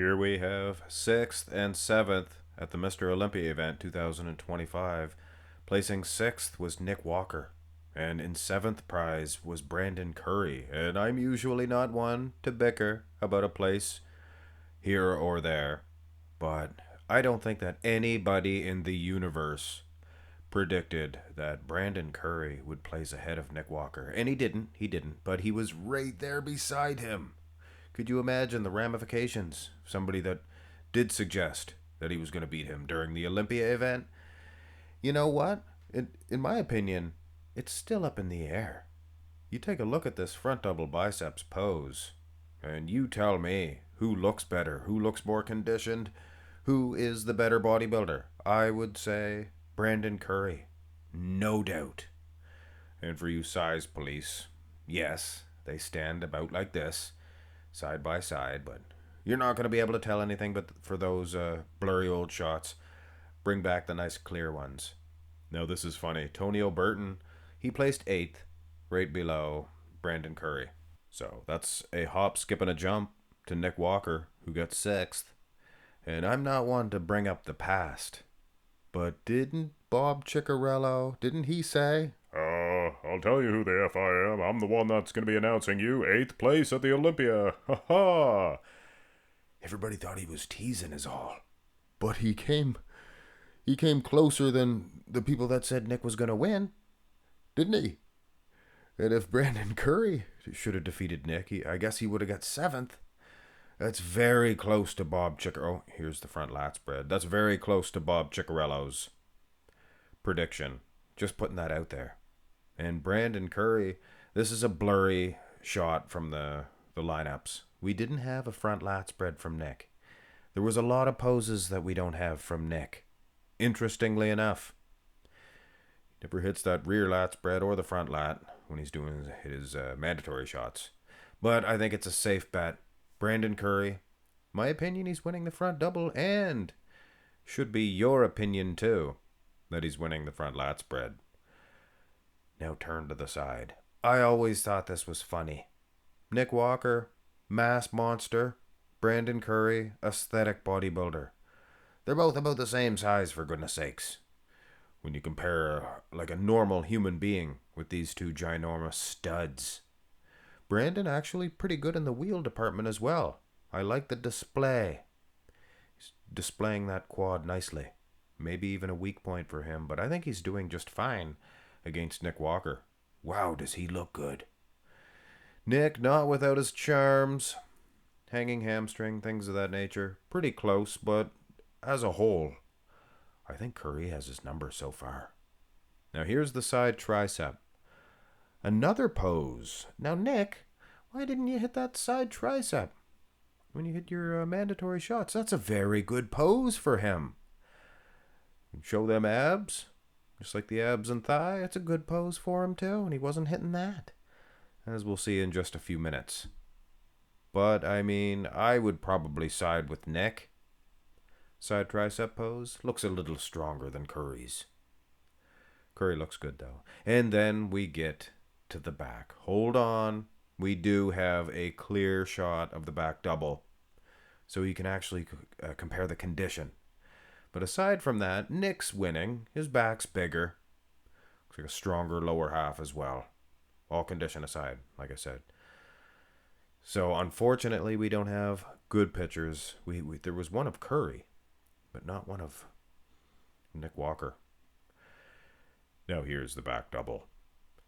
Here we have 6th and 7th at the Mr. Olympia event 2025. Placing 6th was Nick Walker, and in 7th prize was Brandon Curry. And I'm usually not one to bicker about a place here or there, but I don't think that anybody in the universe predicted that Brandon Curry would place ahead of Nick Walker. And he didn't, but he was right there beside him. Could you imagine the ramifications? Somebody that did suggest that he was going to beat him during the Olympia event. You know what? In my opinion, it's still up in the air. You take a look at this front double biceps pose, and you tell me who looks better, who looks more conditioned, who is the better bodybuilder. I would say Brandon Curry. No doubt. And for you size police, yes, they stand about like this, side by side, but you're not going to be able to tell anything but for those blurry old shots. Bring back the nice clear ones. Now, this is funny. Tony O'Burton, he placed 8th, right below Brandon Curry. So that's a hop, skip, and a jump to Nick Walker, who got 6th. And I'm not one to bring up the past, but didn't Bob Ciccarello, didn't he say, I'll tell you who the F I am. I'm the one that's going to be announcing you 8th place at the Olympia. Ha ha! everybody thought he was teasing is all. But he came closer than the people that said Nick was going to win, didn't he? And if Brandon Curry should have defeated Nick, I guess he would have got 7th. That's very close to Bob Ciccarello. Oh, here's the front lat spread. That's very close to Bob Ciccarello's prediction. Just putting that out there. And Brandon Curry, this is a blurry shot from the lineups. We didn't have a front lat spread from Nick. There was a lot of poses that we don't have from Nick. Interestingly enough, he never hits that rear lat spread or the front lat when he's doing his mandatory shots. But I think it's a safe bet. Brandon Curry, my opinion, he's winning the front double, and should be your opinion too, that he's winning the front lat spread. Now turn to the side. I always thought this was funny. Nick Walker, mass monster. Brandon Curry, aesthetic bodybuilder. They're both about the same size, for goodness sakes. When you compare like a normal human being with these two ginormous studs. Brandon actually pretty good in the wheel department as well. I like the display. He's displaying that quad nicely. Maybe even a weak point for him, but I think he's doing just fine against Nick Walker. Wow, does he look good. Nick, not without his charms. Hanging hamstring, things of that nature. Pretty close, but as a whole, I think Curry has his number so far. Now here's the side tricep. Another pose. Now, Nick, why didn't you hit that side tricep when you hit your mandatory shots? That's a very good pose for him. Show them abs, just like the abs and thigh. It's a good pose for him too, and he wasn't hitting that, as we'll see in just a few minutes. But, I mean, I would probably side with Nick. Side tricep pose looks a little stronger than Curry's. Curry looks good, though. And then we get to the back. Hold on. We do have a clear shot of the back double, so you can actually compare the condition. But aside from that, Nick's winning. His back's bigger. Looks like a stronger lower half as well. All condition aside, like I said. So unfortunately, we don't have good pictures. There was one of Curry, but not one of Nick Walker. Now here's the back double.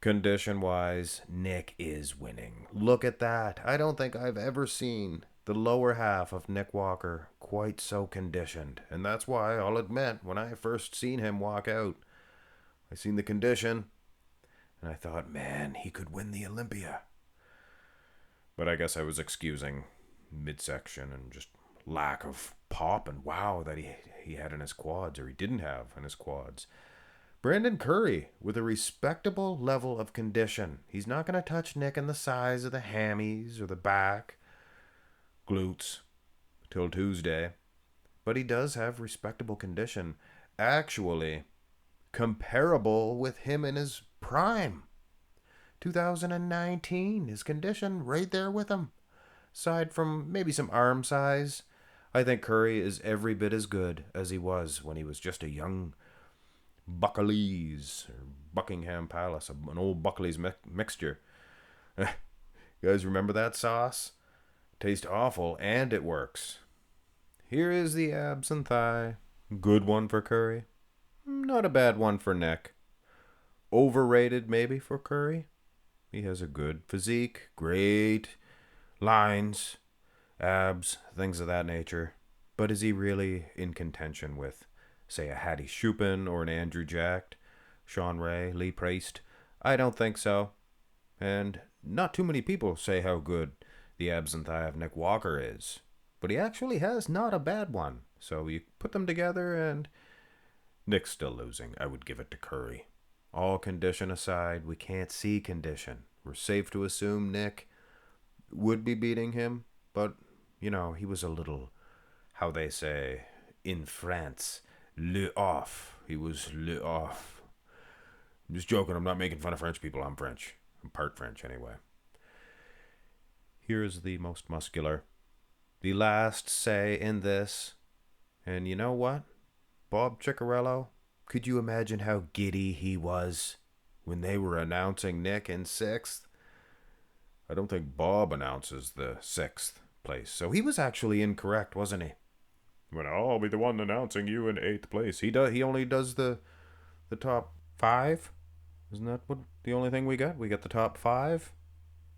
Condition-wise, Nick is winning. Look at that. I don't think I've ever seen the lower half of Nick Walker quite so conditioned. And that's why, I'll admit, when I first seen him walk out, I seen the condition, and I thought, man, he could win the Olympia. But I guess I was excusing midsection and just lack of pop and wow that he had in his quads, or he didn't have in his quads. Brandon Curry with a respectable level of condition. He's not going to touch Nick in the size of the hammies or the back, glutes, till Tuesday. But he does have respectable condition. Actually, comparable with him in his prime. 2019, his condition right there with him. Aside from maybe some arm size, I think Curry is every bit as good as he was when he was just a young Buckalese, or Buckingham Palace, an old Buckley's mixture. You guys remember that sauce? Tastes awful, and it works. Here is the abs and thigh. Good one for Curry. Not a bad one for Nick. Overrated maybe for Curry. He has a good physique, great lines, abs, things of that nature. But is he really in contention with, say, a Hattie Shupin or an Andrew Jacked, Sean Ray, Lee Priest? I don't think so. And not too many people say how good the abs and thigh of Nick Walker is. But he actually has not a bad one. So you put them together and Nick's still losing. I would give it to Curry. All condition aside, we can't see condition. We're safe to assume Nick would be beating him. But, he was a little, how they say in France, le off. He was le off. I'm just joking. I'm not making fun of French people. I'm French. I'm part French anyway. Here's the most muscular. The last say in this. And you know what? Bob Ciccarello, could you imagine how giddy he was when they were announcing Nick in 6th? I don't think Bob announces the 6th place. So he was actually incorrect, wasn't he? Well, I'll be the one announcing you in 8th place. He only does the top 5? Isn't that what the only thing we got? We got the top 5?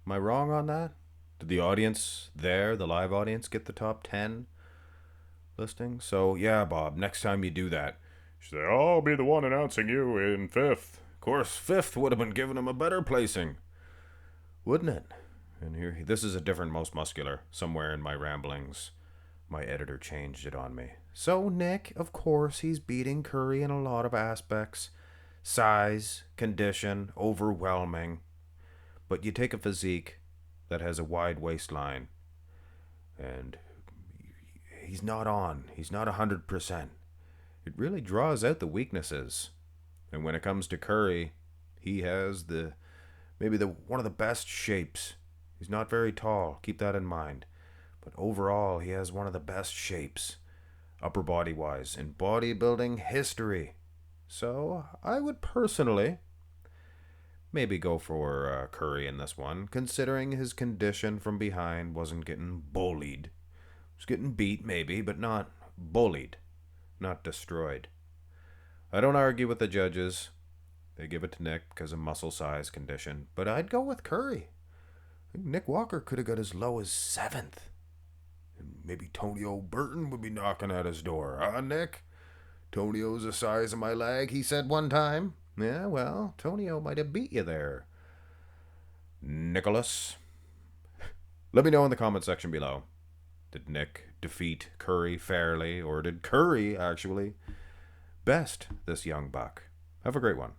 Am I wrong on that? Did the audience there, the live audience, get the top 10 listing? So, yeah, Bob, next time you do that, say, I'll be the one announcing you in 5th. Of course, 5th would have been giving him a better placing, wouldn't it? And here, this is a different most muscular. Somewhere in my ramblings, my editor changed it on me. So, Nick, of course, he's beating Curry in a lot of aspects. Size, condition, overwhelming. But you take a physique that has a wide waistline, and he's not 100%. It really draws out the weaknesses. And when it comes to Curry, he has one of the best shapes. He's not very tall, keep that in mind. But overall, he has one of the best shapes, upper body wise, in bodybuilding history. So I would personally maybe go for Curry in this one, considering his condition from behind wasn't getting bullied. He was getting beat maybe, but not bullied, not destroyed. I don't argue with the judges. They give it to Nick because of muscle size condition, but I'd go with Curry. I think Nick Walker could have got as low as 7th. And maybe Tonio Burton would be knocking at his door. Nick? Tonio's the size of my leg, he said one time. Yeah, well, Tonio might have beat you there. Nicholas. Let me know in the comment section below. Did Nick defeat Curry fairly, or did Curry actually best this young buck? Have a great one.